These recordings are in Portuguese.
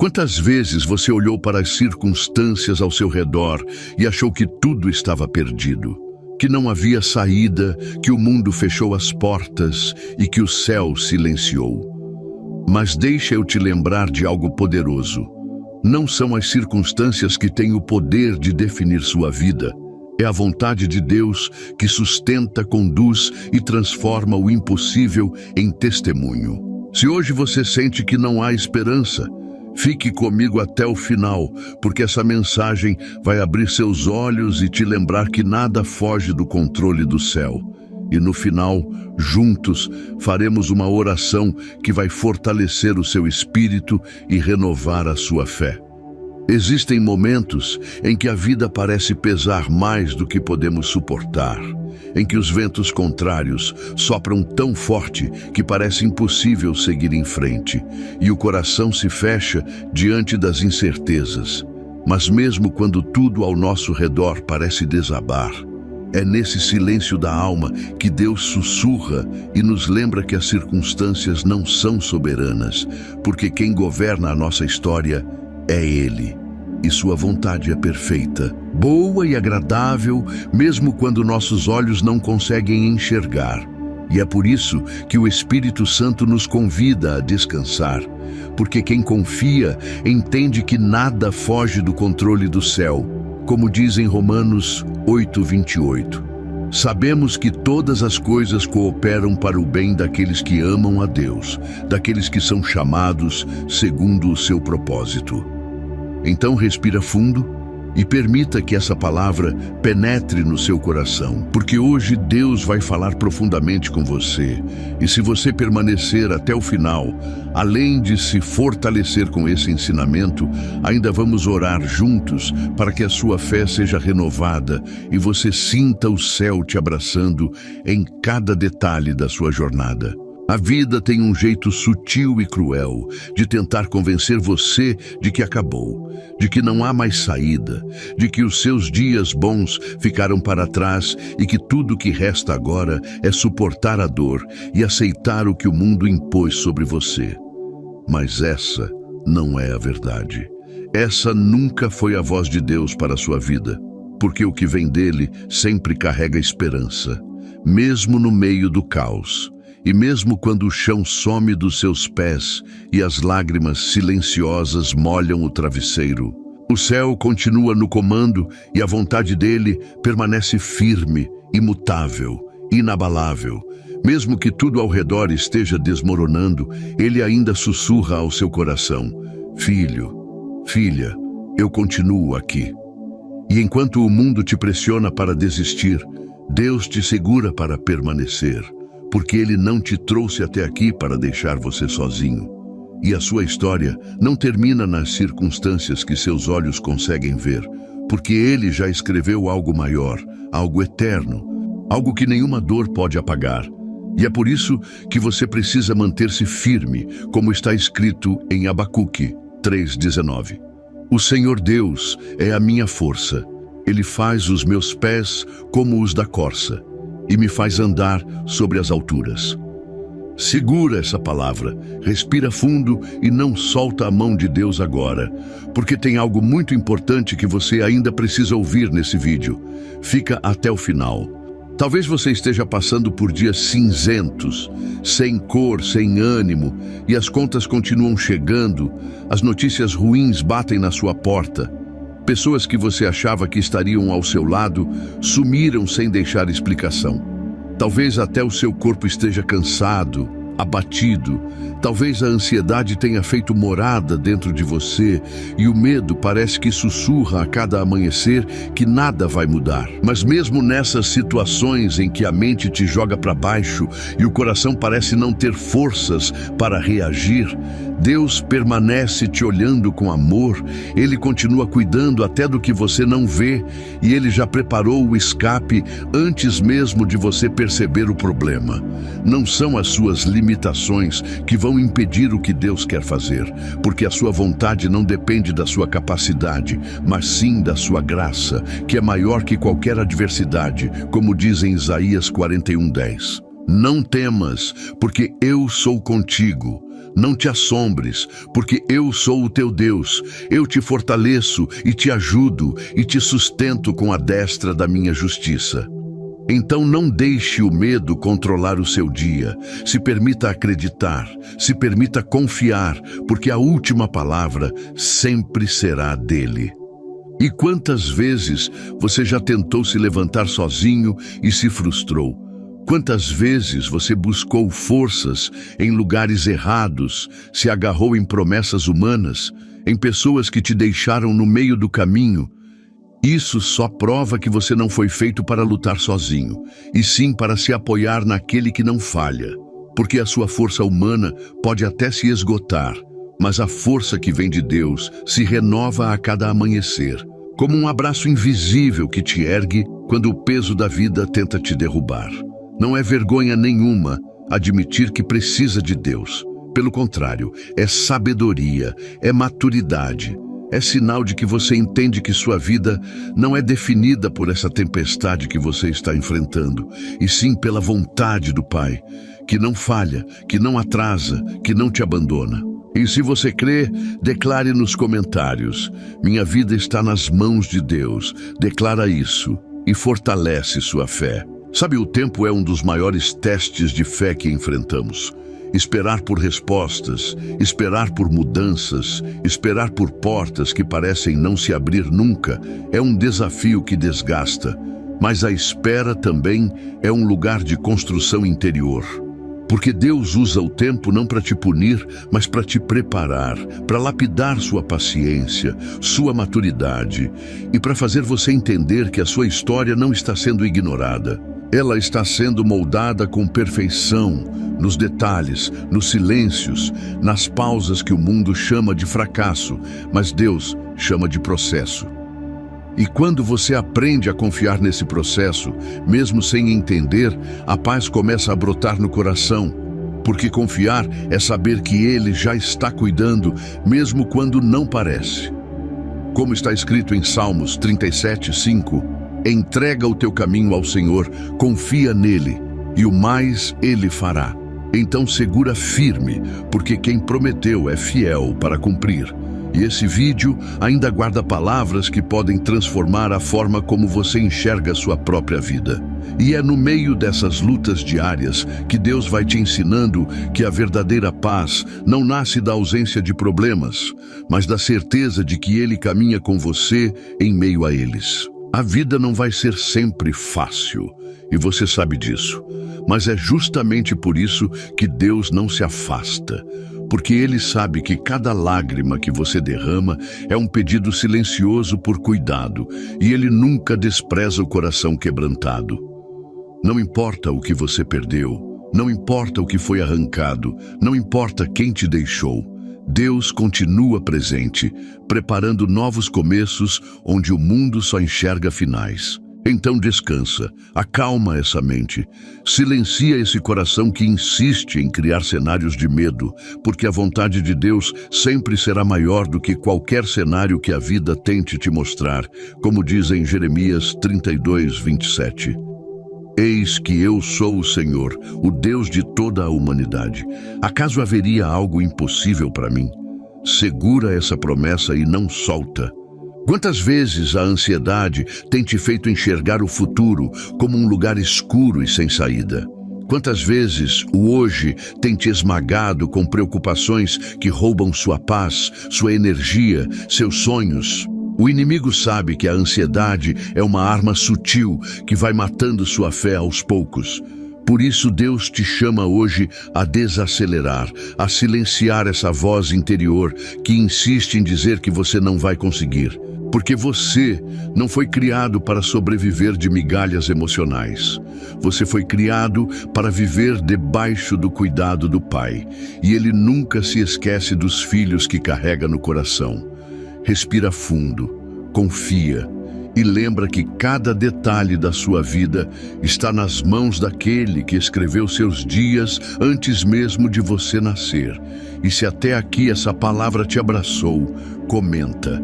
Quantas vezes você olhou para as circunstâncias ao seu redor e achou que tudo estava perdido? Que não havia saída, que o mundo fechou as portas e que o céu silenciou. Mas deixa eu te lembrar de algo poderoso. Não são as circunstâncias que têm o poder de definir sua vida. É a vontade de Deus que sustenta, conduz e transforma o impossível em testemunho. Se hoje você sente que não há esperança, fique comigo até o final, porque essa mensagem vai abrir seus olhos e te lembrar que nada foge do controle do céu. E no final, juntos, faremos uma oração que vai fortalecer o seu espírito e renovar a sua fé. Existem momentos em que a vida parece pesar mais do que podemos suportar, em que os ventos contrários sopram tão forte que parece impossível seguir em frente, e o coração se fecha diante das incertezas. Mas mesmo quando tudo ao nosso redor parece desabar, é nesse silêncio da alma que Deus sussurra e nos lembra que as circunstâncias não são soberanas, porque quem governa a nossa história é Ele. E sua vontade é perfeita, boa e agradável, mesmo quando nossos olhos não conseguem enxergar. E é por isso que o Espírito Santo nos convida a descansar, porque quem confia entende que nada foge do controle do céu, como diz em Romanos 8:28. Sabemos que todas as coisas cooperam para o bem daqueles que amam a Deus, daqueles que são chamados segundo o seu propósito. Então respira fundo e permita que essa palavra penetre no seu coração, porque hoje Deus vai falar profundamente com você. E se você permanecer até o final, além de se fortalecer com esse ensinamento, ainda vamos orar juntos para que a sua fé seja renovada e você sinta o céu te abraçando em cada detalhe da sua jornada. A vida tem um jeito sutil e cruel de tentar convencer você de que acabou, de que não há mais saída, de que os seus dias bons ficaram para trás e que tudo que resta agora é suportar a dor e aceitar o que o mundo impôs sobre você. Mas essa não é a verdade. Essa nunca foi a voz de Deus para a sua vida, porque o que vem dele sempre carrega esperança, mesmo no meio do caos. E mesmo quando o chão some dos seus pés e as lágrimas silenciosas molham o travesseiro, o céu continua no comando e a vontade dele permanece firme, imutável, inabalável. Mesmo que tudo ao redor esteja desmoronando, ele ainda sussurra ao seu coração: Filho, filha, eu continuo aqui. E enquanto o mundo te pressiona para desistir, Deus te segura para permanecer. Porque Ele não te trouxe até aqui para deixar você sozinho. E a sua história não termina nas circunstâncias que seus olhos conseguem ver, porque Ele já escreveu algo maior, algo eterno, algo que nenhuma dor pode apagar. E é por isso que você precisa manter-se firme, como está escrito em Abacuque 3:19. O Senhor Deus é a minha força. Ele faz os meus pés como os da corça e me faz andar sobre as alturas. Segura essa palavra, respira fundo e não solta a mão de Deus agora, porque tem algo muito importante que você ainda precisa ouvir nesse vídeo. Fica até o final. Talvez você esteja passando por dias cinzentos, sem cor, sem ânimo, e as contas continuam chegando, as notícias ruins batem na sua porta. Pessoas que você achava que estariam ao seu lado sumiram sem deixar explicação. Talvez até o seu corpo esteja cansado, abatido. Talvez a ansiedade tenha feito morada dentro de você e o medo parece que sussurra a cada amanhecer que nada vai mudar. Mas mesmo nessas situações em que a mente te joga para baixo e o coração parece não ter forças para reagir, Deus permanece te olhando com amor. Ele continua cuidando até do que você não vê e Ele já preparou o escape antes mesmo de você perceber o problema. Não são as suas limitações que vão impedir o que Deus quer fazer, porque a sua vontade não depende da sua capacidade, mas sim da sua graça, que é maior que qualquer adversidade, como diz em Isaías 41:10. Não temas, porque eu sou contigo. Não te assombres, porque eu sou o teu Deus. Eu te fortaleço e te ajudo e te sustento com a destra da minha justiça. Então não deixe o medo controlar o seu dia. Se permita acreditar, se permita confiar, porque a última palavra sempre será dele. E quantas vezes você já tentou se levantar sozinho e se frustrou? Quantas vezes você buscou forças em lugares errados, se agarrou em promessas humanas, em pessoas que te deixaram no meio do caminho? Isso só prova que você não foi feito para lutar sozinho, e sim para se apoiar naquele que não falha. Porque a sua força humana pode até se esgotar, mas a força que vem de Deus se renova a cada amanhecer, como um abraço invisível que te ergue quando o peso da vida tenta te derrubar. Não é vergonha nenhuma admitir que precisa de Deus. Pelo contrário, é sabedoria, é maturidade. É sinal de que você entende que sua vida não é definida por essa tempestade que você está enfrentando, e sim pela vontade do Pai, que não falha, que não atrasa, que não te abandona. E se você crê, declare nos comentários: minha vida está nas mãos de Deus. Declara isso e fortalece sua fé. Sabe, o tempo é um dos maiores testes de fé que enfrentamos. Esperar por respostas, esperar por mudanças, esperar por portas que parecem não se abrir nunca, é um desafio que desgasta. Mas a espera também é um lugar de construção interior. Porque Deus usa o tempo não para te punir, mas para te preparar, para lapidar sua paciência, sua maturidade e para fazer você entender que a sua história não está sendo ignorada. Ela está sendo moldada com perfeição, nos detalhes, nos silêncios, nas pausas que o mundo chama de fracasso, mas Deus chama de processo. E quando você aprende a confiar nesse processo, mesmo sem entender, a paz começa a brotar no coração. Porque confiar é saber que Ele já está cuidando, mesmo quando não parece. Como está escrito em Salmos 37:5, entrega o teu caminho ao Senhor, confia nele, e o mais Ele fará. Então segura firme, porque quem prometeu é fiel para cumprir. E esse vídeo ainda guarda palavras que podem transformar a forma como você enxerga a sua própria vida. E é no meio dessas lutas diárias que Deus vai te ensinando que a verdadeira paz não nasce da ausência de problemas, mas da certeza de que Ele caminha com você em meio a eles. A vida não vai ser sempre fácil, e você sabe disso. Mas é justamente por isso que Deus não se afasta. Porque Ele sabe que cada lágrima que você derrama é um pedido silencioso por cuidado, e Ele nunca despreza o coração quebrantado. Não importa o que você perdeu, não importa o que foi arrancado, não importa quem te deixou, Deus continua presente, preparando novos começos onde o mundo só enxerga finais. Então descansa, acalma essa mente, silencia esse coração que insiste em criar cenários de medo, porque a vontade de Deus sempre será maior do que qualquer cenário que a vida tente te mostrar, como diz em Jeremias 32:27. Eis que eu sou o Senhor, o Deus de toda a humanidade. Acaso haveria algo impossível para mim? Segura essa promessa e não solta. Quantas vezes a ansiedade tem te feito enxergar o futuro como um lugar escuro e sem saída? Quantas vezes o hoje tem te esmagado com preocupações que roubam sua paz, sua energia, seus sonhos? O inimigo sabe que a ansiedade é uma arma sutil que vai matando sua fé aos poucos. Por isso Deus te chama hoje a desacelerar, a silenciar essa voz interior que insiste em dizer que você não vai conseguir. Porque você não foi criado para sobreviver de migalhas emocionais. Você foi criado para viver debaixo do cuidado do Pai. E Ele nunca se esquece dos filhos que carrega no coração. Respira fundo, confia e lembra que cada detalhe da sua vida está nas mãos daquele que escreveu seus dias antes mesmo de você nascer. E se até aqui essa palavra te abraçou, comenta: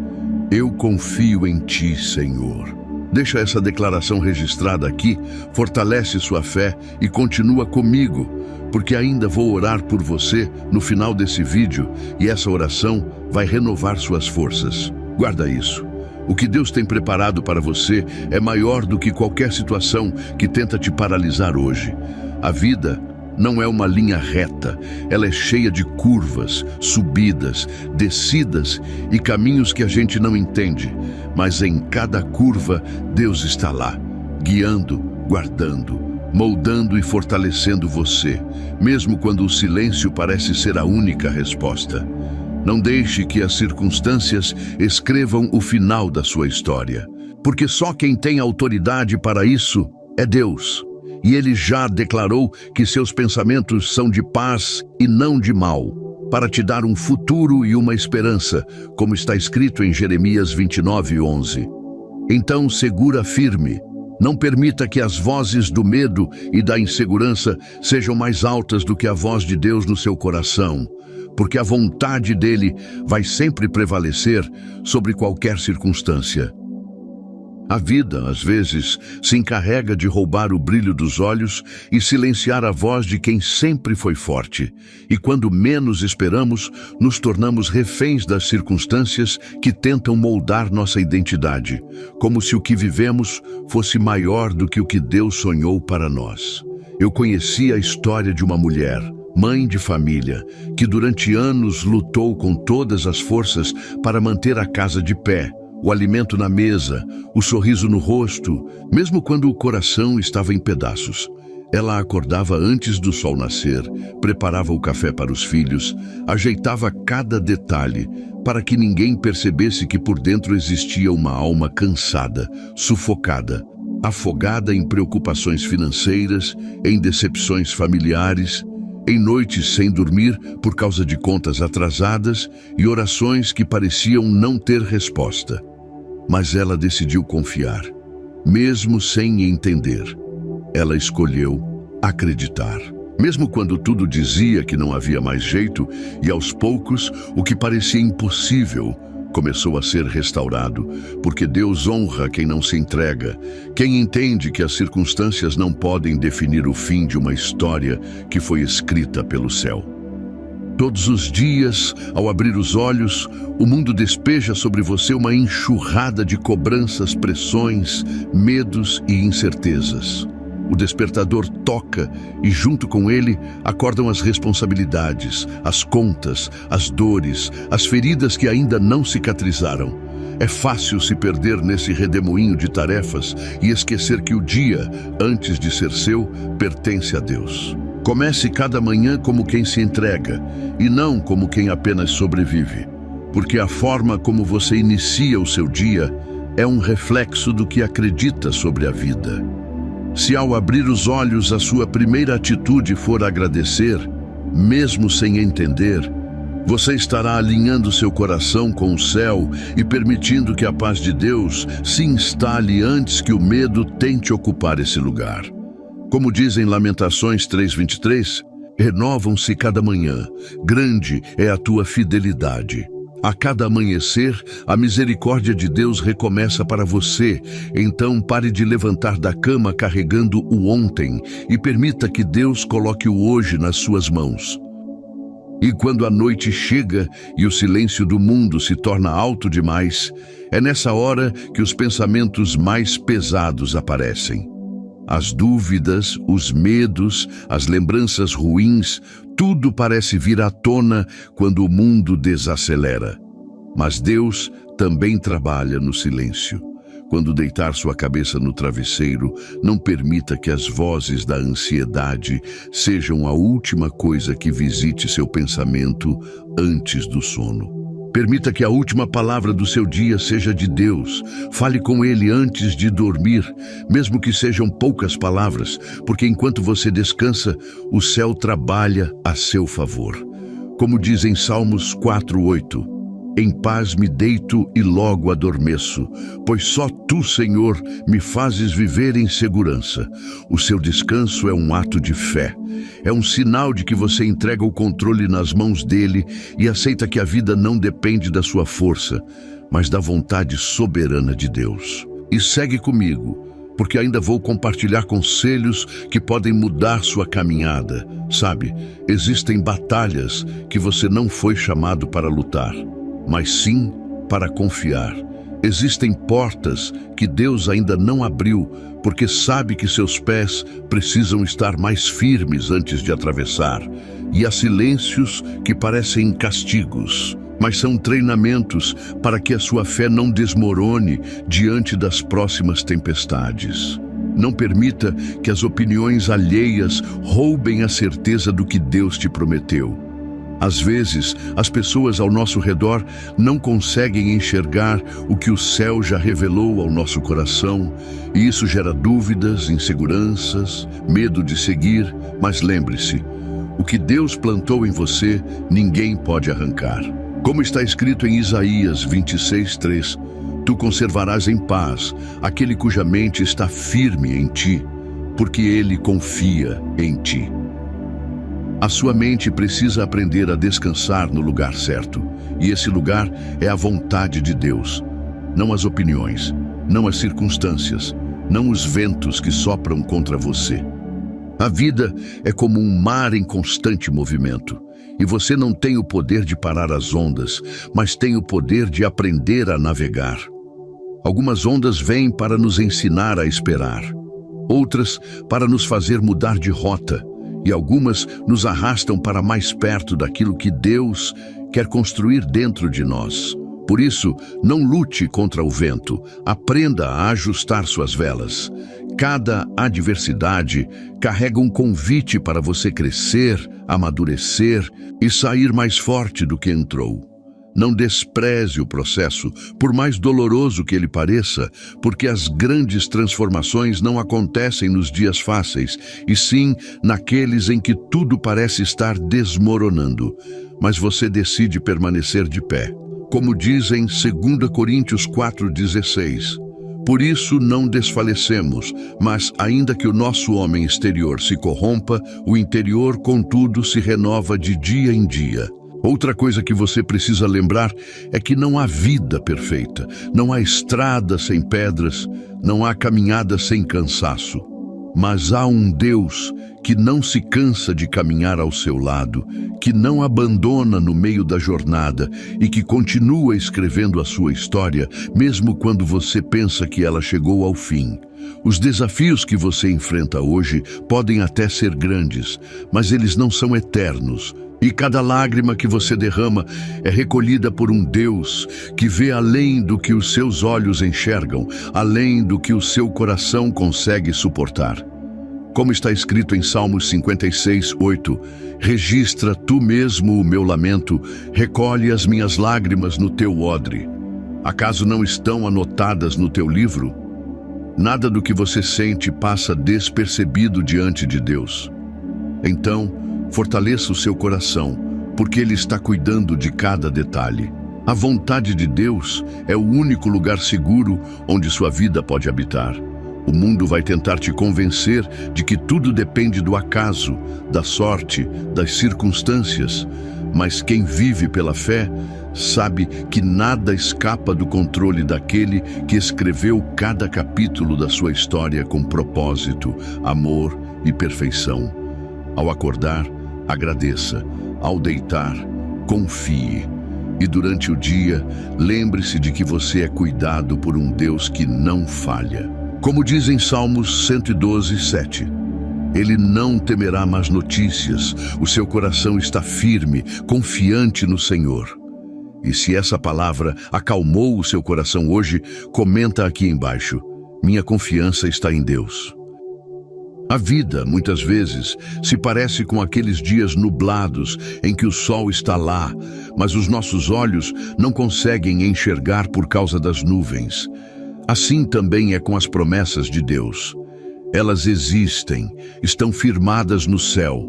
eu confio em ti, Senhor. Deixa essa declaração registrada aqui, fortalece sua fé e continua comigo, porque ainda vou orar por você no final desse vídeo e essa oração vai renovar suas forças. Guarda isso. O que Deus tem preparado para você é maior do que qualquer situação que tenta te paralisar hoje. A vida não é uma linha reta, ela é cheia de curvas, subidas, descidas e caminhos que a gente não entende. Mas em cada curva, Deus está lá, guiando, guardando, moldando e fortalecendo você, mesmo quando o silêncio parece ser a única resposta. Não deixe que as circunstâncias escrevam o final da sua história, porque só quem tem autoridade para isso é Deus. E Ele já declarou que seus pensamentos são de paz e não de mal, para te dar um futuro e uma esperança, como está escrito em Jeremias 29:11. Então segura firme. Não permita que as vozes do medo e da insegurança sejam mais altas do que a voz de Deus no seu coração, porque a vontade dele vai sempre prevalecer sobre qualquer circunstância. A vida, às vezes, se encarrega de roubar o brilho dos olhos e silenciar a voz de quem sempre foi forte. E quando menos esperamos, nos tornamos reféns das circunstâncias que tentam moldar nossa identidade, como se o que vivemos fosse maior do que o que Deus sonhou para nós. Eu conheci a história de uma mulher, mãe de família, que durante anos lutou com todas as forças para manter a casa de pé, o alimento na mesa, o sorriso no rosto, mesmo quando o coração estava em pedaços. Ela acordava antes do sol nascer, preparava o café para os filhos, ajeitava cada detalhe para que ninguém percebesse que por dentro existia uma alma cansada, sufocada, afogada em preocupações financeiras, em decepções familiares, em noites sem dormir por causa de contas atrasadas e orações que pareciam não ter resposta. Mas ela decidiu confiar, mesmo sem entender. Ela escolheu acreditar. Mesmo quando tudo dizia que não havia mais jeito, e aos poucos, o que parecia impossível começou a ser restaurado, porque Deus honra quem não se entrega, quem entende que as circunstâncias não podem definir o fim de uma história que foi escrita pelo céu. Todos os dias, ao abrir os olhos, o mundo despeja sobre você uma enxurrada de cobranças, pressões, medos e incertezas. O despertador toca e, junto com ele, acordam as responsabilidades, as contas, as dores, as feridas que ainda não cicatrizaram. É fácil se perder nesse redemoinho de tarefas e esquecer que o dia, antes de ser seu, pertence a Deus. Comece cada manhã como quem se entrega e não como quem apenas sobrevive, porque a forma como você inicia o seu dia é um reflexo do que acredita sobre a vida. Se ao abrir os olhos a sua primeira atitude for agradecer, mesmo sem entender, você estará alinhando seu coração com o céu e permitindo que a paz de Deus se instale antes que o medo tente ocupar esse lugar. Como diz em Lamentações 3:23, renovam-se cada manhã, grande é a tua fidelidade. A cada amanhecer, a misericórdia de Deus recomeça para você, então pare de levantar da cama carregando o ontem e permita que Deus coloque o hoje nas suas mãos. E quando a noite chega e o silêncio do mundo se torna alto demais, é nessa hora que os pensamentos mais pesados aparecem. As dúvidas, os medos, as lembranças ruins, tudo parece vir à tona quando o mundo desacelera. Mas Deus também trabalha no silêncio. Quando deitar sua cabeça no travesseiro, não permita que as vozes da ansiedade sejam a última coisa que visite seu pensamento antes do sono. Permita que a última palavra do seu dia seja de Deus. Fale com Ele antes de dormir, mesmo que sejam poucas palavras, porque enquanto você descansa, o céu trabalha a seu favor. Como diz em Salmos 4:8, em paz me deito e logo adormeço, pois só Tu, Senhor, me fazes viver em segurança. O seu descanso é um ato de fé. É um sinal de que você entrega o controle nas mãos dele e aceita que a vida não depende da sua força, mas da vontade soberana de Deus. E segue comigo. porque ainda vou compartilhar conselhos que podem mudar sua caminhada. Sabe, existem batalhas que você não foi chamado para lutar, mas sim para confiar. Existem portas que Deus ainda não abriu, porque sabe que seus pés precisam estar mais firmes antes de atravessar. E há silêncios que parecem castigos, mas são treinamentos para que a sua fé não desmorone diante das próximas tempestades. Não permita que as opiniões alheias roubem a certeza do que Deus te prometeu. Às vezes, as pessoas ao nosso redor não conseguem enxergar o que o céu já revelou ao nosso coração, e isso gera dúvidas, inseguranças, medo de seguir, mas lembre-se, o que Deus plantou em você, ninguém pode arrancar. Como está escrito em Isaías 26:3, tu conservarás em paz aquele cuja mente está firme em ti, porque ele confia em ti. A sua mente precisa aprender a descansar no lugar certo, e esse lugar é a vontade de Deus, não as opiniões, não as circunstâncias, não os ventos que sopram contra você. A vida é como um mar em constante movimento, e você não tem o poder de parar as ondas, mas tem o poder de aprender a navegar. Algumas ondas vêm para nos ensinar a esperar, outras para nos fazer mudar de rota, e algumas nos arrastam para mais perto daquilo que Deus quer construir dentro de nós. Por isso, não lute contra o vento, aprenda a ajustar suas velas. Cada adversidade carrega um convite para você crescer, amadurecer e sair mais forte do que entrou. Não despreze o processo, por mais doloroso que ele pareça, porque as grandes transformações não acontecem nos dias fáceis, e sim naqueles em que tudo parece estar desmoronando. Mas você decide permanecer de pé. Como diz em 2 Coríntios 4,16, por isso não desfalecemos, mas ainda que o nosso homem exterior se corrompa, o interior, contudo, se renova de dia em dia. Outra coisa que você precisa lembrar é que não há vida perfeita, não há estrada sem pedras, não há caminhada sem cansaço. Mas há um Deus que não se cansa de caminhar ao seu lado, que não abandona no meio da jornada e que continua escrevendo a sua história, mesmo quando você pensa que ela chegou ao fim. Os desafios que você enfrenta hoje podem até ser grandes, mas eles não são eternos. E cada lágrima que você derrama é recolhida por um Deus que vê além do que os seus olhos enxergam, além do que o seu coração consegue suportar. Como está escrito em Salmos 56:8, registra tu mesmo o meu lamento, recolhe as minhas lágrimas no teu odre. Acaso não estão anotadas no teu livro? Nada do que você sente passa despercebido diante de Deus. Então, fortaleça o seu coração, porque Ele está cuidando de cada detalhe. A vontade de Deus é o único lugar seguro onde sua vida pode habitar. O mundo vai tentar te convencer de que tudo depende do acaso, da sorte, das circunstâncias. Mas quem vive pela fé sabe que nada escapa do controle daquele que escreveu cada capítulo da sua história com propósito, amor e perfeição. Ao acordar, agradeça. Ao deitar, confie. E durante o dia, lembre-se de que você é cuidado por um Deus que não falha. Como diz em Salmos 112:7, Ele não temerá más notícias, o seu coração está firme, confiante no Senhor. E se essa palavra acalmou o seu coração hoje, comenta aqui embaixo: minha confiança está em Deus. A vida, muitas vezes, se parece com aqueles dias nublados em que o sol está lá, mas os nossos olhos não conseguem enxergar por causa das nuvens. Assim também é com as promessas de Deus. Elas existem, estão firmadas no céu,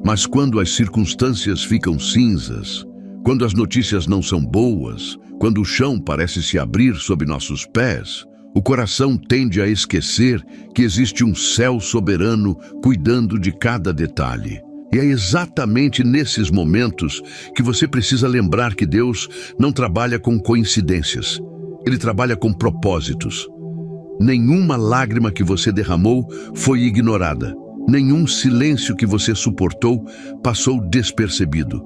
mas quando as circunstâncias ficam cinzas, quando as notícias não são boas, quando o chão parece se abrir sob nossos pés, o coração tende a esquecer que existe um céu soberano cuidando de cada detalhe. E é exatamente nesses momentos que você precisa lembrar que Deus não trabalha com coincidências. Ele trabalha com propósitos. Nenhuma lágrima que você derramou foi ignorada. Nenhum silêncio que você suportou passou despercebido.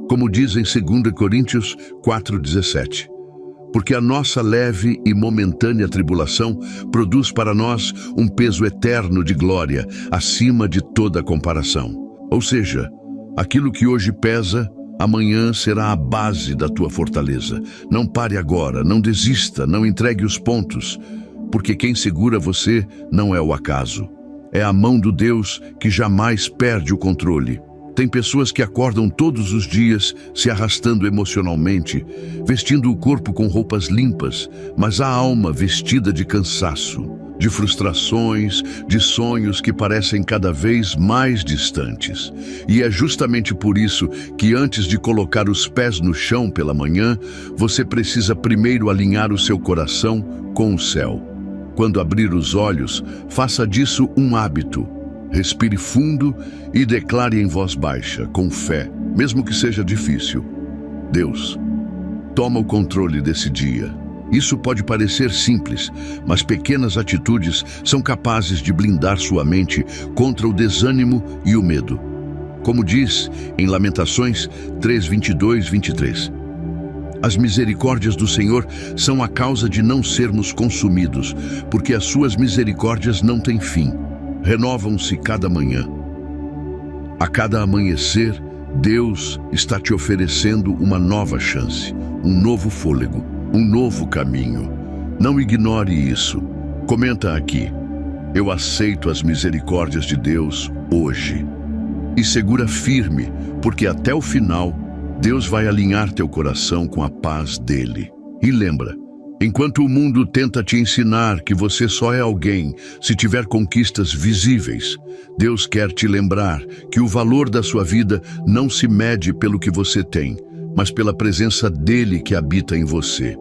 Como diz em 2 Coríntios 4,17. Porque a nossa leve e momentânea tribulação produz para nós um peso eterno de glória, acima de toda comparação. Ou seja, aquilo que hoje pesa, amanhã será a base da tua fortaleza. Não pare agora, não desista, não entregue os pontos, porque quem segura você não é o acaso. É a mão do Deus que jamais perde o controle. Tem pessoas que acordam todos os dias se arrastando emocionalmente, vestindo o corpo com roupas limpas, mas a alma vestida de cansaço, de frustrações, de sonhos que parecem cada vez mais distantes. E é justamente por isso que antes de colocar os pés no chão pela manhã, você precisa primeiro alinhar o seu coração com o céu. Quando abrir os olhos, faça disso um hábito. Respire fundo e declare em voz baixa, com fé, mesmo que seja difícil. Deus, toma o controle desse dia. Isso pode parecer simples, mas pequenas atitudes são capazes de blindar sua mente contra o desânimo e o medo. Como diz em Lamentações 3:22-23. As misericórdias do Senhor são a causa de não sermos consumidos, porque as suas misericórdias não têm fim. Renovam-se cada manhã. A cada amanhecer, Deus está te oferecendo uma nova chance, um novo fôlego, um novo caminho. Não ignore isso. Comenta aqui: eu aceito as misericórdias de Deus hoje. E segura firme, porque até o final, Deus vai alinhar teu coração com a paz dele. E lembra, enquanto o mundo tenta te ensinar que você só é alguém se tiver conquistas visíveis, Deus quer te lembrar que o valor da sua vida não se mede pelo que você tem, mas pela presença dele que habita em você.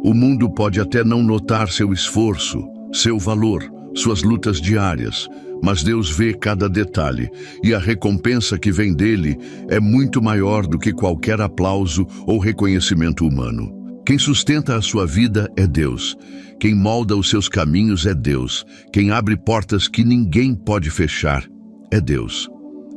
O mundo pode até não notar seu esforço, seu valor, suas lutas diárias, mas Deus vê cada detalhe, e a recompensa que vem dele é muito maior do que qualquer aplauso ou reconhecimento humano. Quem sustenta a sua vida é Deus. Quem molda os seus caminhos é Deus. Quem abre portas que ninguém pode fechar é Deus.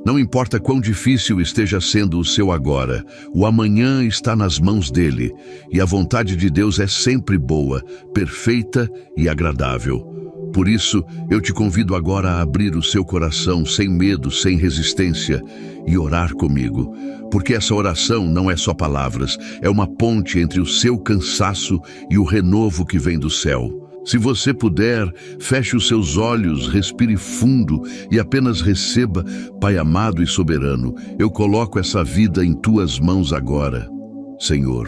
Não importa quão difícil esteja sendo o seu agora, o amanhã está nas mãos dele, e a vontade de Deus é sempre boa, perfeita e agradável. Por isso, eu te convido agora a abrir o seu coração sem medo, sem resistência, e orar comigo. Porque essa oração não é só palavras, é uma ponte entre o seu cansaço e o renovo que vem do céu. Se você puder, feche os seus olhos, respire fundo e apenas receba: Pai amado e soberano, eu coloco essa vida em tuas mãos agora. Senhor,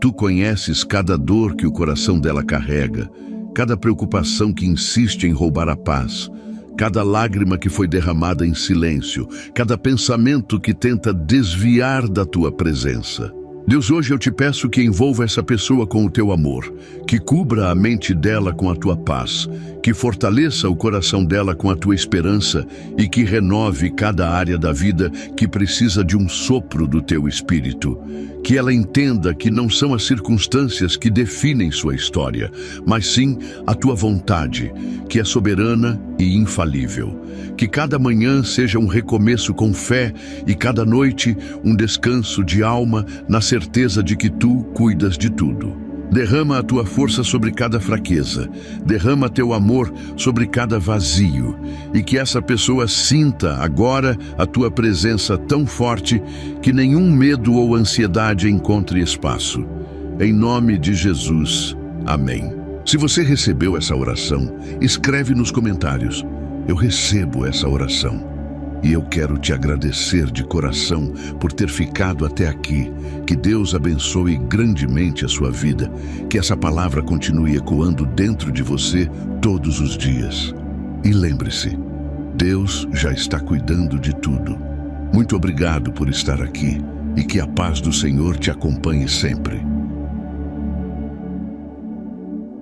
tu conheces cada dor que o coração dela carrega, cada preocupação que insiste em roubar a paz, cada lágrima que foi derramada em silêncio, cada pensamento que tenta desviar da tua presença. Deus, hoje eu te peço que envolva essa pessoa com o teu amor, que cubra a mente dela com a tua paz, que fortaleça o coração dela com a tua esperança e que renove cada área da vida que precisa de um sopro do teu espírito. Que ela entenda que não são as circunstâncias que definem sua história, mas sim a tua vontade, que é soberana e infalível. Que cada manhã seja um recomeço com fé e cada noite um descanso de alma na certeza de que tu cuidas de tudo. Derrama a tua força sobre cada fraqueza, derrama teu amor sobre cada vazio, e que essa pessoa sinta agora a tua presença tão forte que nenhum medo ou ansiedade encontre espaço. Em nome de Jesus, amém. Se você recebeu essa oração, escreve nos comentários: eu recebo essa oração. E eu quero te agradecer de coração por ter ficado até aqui. Que Deus abençoe grandemente a sua vida. Que essa palavra continue ecoando dentro de você todos os dias. E lembre-se, Deus já está cuidando de tudo. Muito obrigado por estar aqui e que a paz do Senhor te acompanhe sempre.